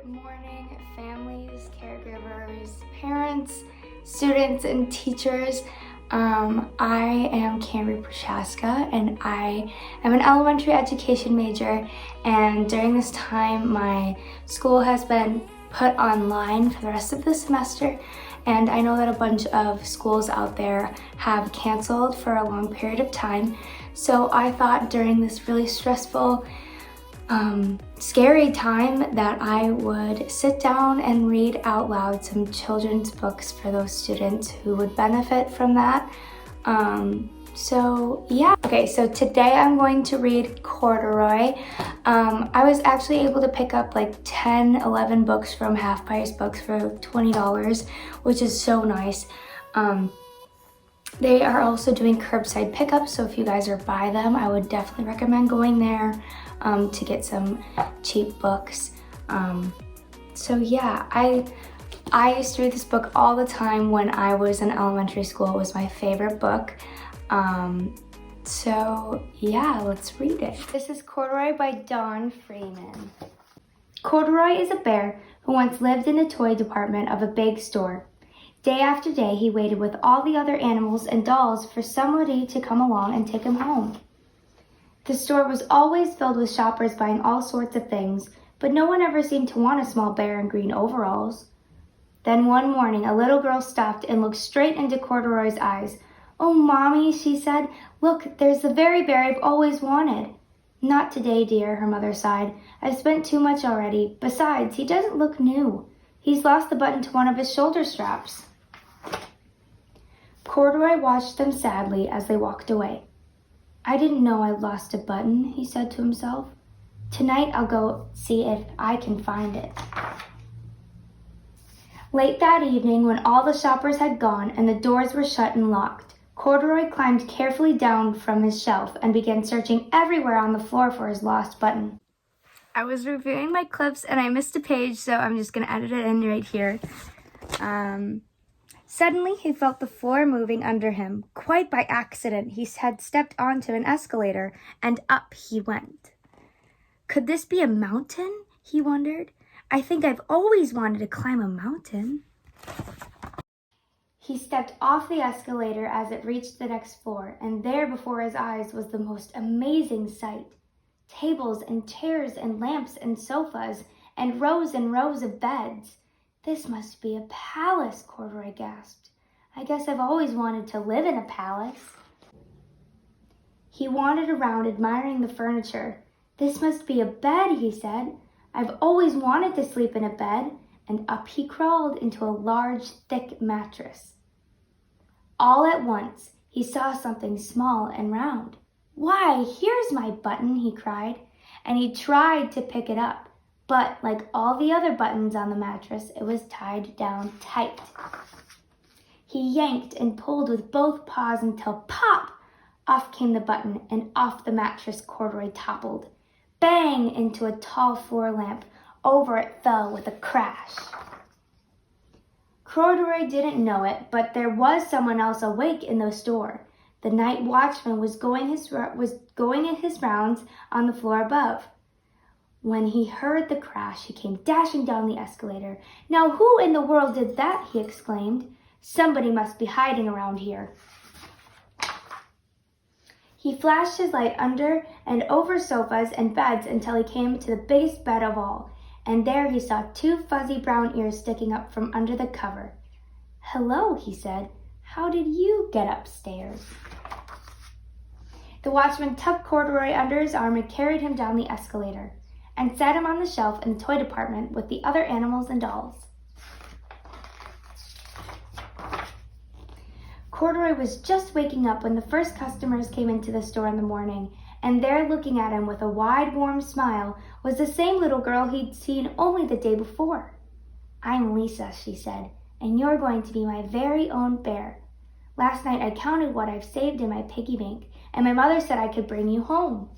Good morning, families, caregivers, parents, students, and teachers. I am Camry Prochaska, and I am an elementary education major, and during this time my school has been put online for the rest of the semester, and I know that a bunch of schools out there have canceled for a long period of time, so I thought during this really stressful scary time that I would sit down and read out loud some children's books for those students who would benefit from that. So yeah. Okay, so today I'm going to read Corduroy. I was actually able to pick up like 10-11 books from Half Price Books for $20, which is so nice. They are also doing curbside pickup, so if you guys are by them, I would definitely recommend going there to get some cheap books. So yeah, I used to read this book all the time when I was in elementary school. It was my favorite book. So yeah, let's read it. This is Corduroy by Don Freeman. Corduroy is a bear who once lived in the toy department of a big store. Day after day, he waited with all the other animals and dolls for somebody to come along and take him home. The store was always filled with shoppers buying all sorts of things, but no one ever seemed to want a small bear in green overalls. Then one morning, a little girl stopped and looked straight into Corduroy's eyes. "Oh, Mommy," she said, "look, there's the very bear I've always wanted." "Not today, dear," her mother sighed. "I've spent too much already. Besides, he doesn't look new. He's lost the button to one of his shoulder straps." Corduroy watched them sadly as they walked away. "I didn't know I'd lost a button," he said to himself. "Tonight I'll go see if I can find it." Late that evening, when all the shoppers had gone and the doors were shut and locked, Corduroy climbed carefully down from his shelf and began searching everywhere on the floor for his lost button. I was reviewing my clips and I missed a page, so I'm just going to edit it in right here. Suddenly, he felt the floor moving under him. Quite by accident, he had stepped onto an escalator, and up he went. Could this be a mountain? He wondered. I think I've always wanted to climb a mountain. He stepped off the escalator as it reached the next floor, and there before his eyes was the most amazing sight. Tables and chairs and lamps and sofas and rows of beds. "This must be a palace," Corduroy gasped. "I guess I've always wanted to live in a palace." He wandered around admiring the furniture. "This must be a bed," he said. "I've always wanted to sleep in a bed," and up he crawled into a large, thick mattress. All at once, he saw something small and round. "Why, here's my button," he cried, and he tried to pick it up. But like all the other buttons on the mattress, it was tied down tight. He yanked and pulled with both paws until pop! Off came the button, and off the mattress Corduroy toppled. Bang! Into a tall floor lamp. Over it fell with a crash. Corduroy didn't know it, but there was someone else awake in the store. The night watchman was going his rounds on the floor above. When he heard the crash, he came dashing down the escalator. "Now who in the world did that?" he exclaimed. "Somebody must be hiding around here." He flashed his light under and over sofas and beds until he came to the biggest bed of all, and there he saw two fuzzy brown ears sticking up from under the cover. "Hello," he said. "How did you get upstairs?" The watchman tucked Corduroy under his arm and carried him down the escalator, and set him on the shelf in the toy department with the other animals and dolls. Corduroy was just waking up when the first customers came into the store in the morning, and there looking at him with a wide, warm smile was the same little girl he'd seen only the day before. "I'm Lisa," she said, "and you're going to be my very own bear. Last night I counted what I've saved in my piggy bank, and my mother said I could bring you home."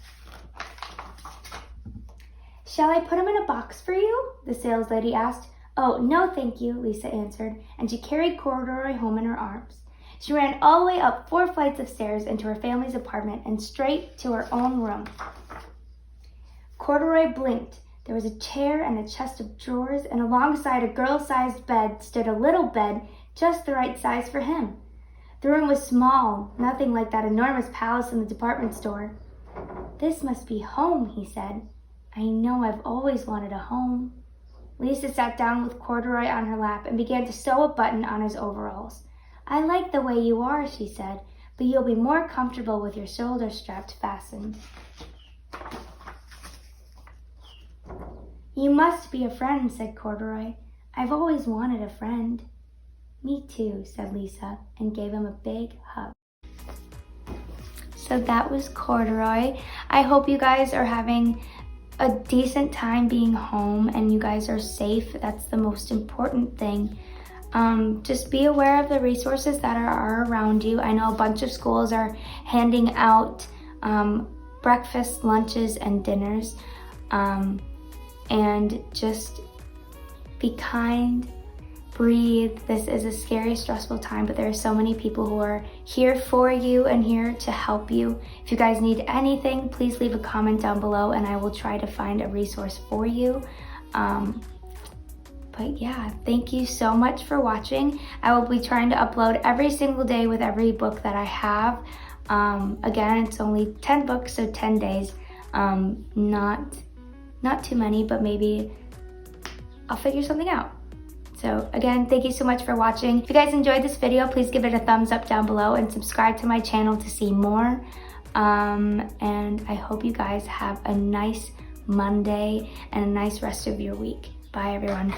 "Shall I put him in a box for you?" the saleslady asked. "Oh, no, thank you," Lisa answered, and she carried Corduroy home in her arms. She ran all the way up 4 flights of stairs into her family's apartment and straight to her own room. Corduroy blinked. There was a chair and a chest of drawers, and alongside a girl-sized bed stood a little bed just the right size for him. The room was small, nothing like that enormous palace in the department store. "This must be home," he said. "I know I've always wanted a home." Lisa sat down with Corduroy on her lap and began to sew a button on his overalls. "I like the way you are," she said, "but you'll be more comfortable with your shoulder straps fastened." "You must be a friend," said Corduroy. "I've always wanted a friend." "Me too," said Lisa, and gave him a big hug. So that was Corduroy. I hope you guys are having a decent time being home and you guys are safe. That's the most important thing. Just be aware of the resources that are around you. I know a bunch of schools are handing out breakfast, lunches, and dinners. And just be kind, breathe. This is a scary, stressful time, but there are so many people who are here for you and here to help you. If you guys need anything, please leave a comment down below and I will try to find a resource for you. But yeah, thank you so much for watching. I will be trying to upload every single day with every book that I have. Again, it's only 10 books, so 10 days. Not too many, but maybe I'll figure something out. So again, thank you so much for watching. If you guys enjoyed this video, please give it a thumbs up down below and subscribe to my channel to see more. And I hope you guys have a nice Monday and a nice rest of your week. Bye everyone.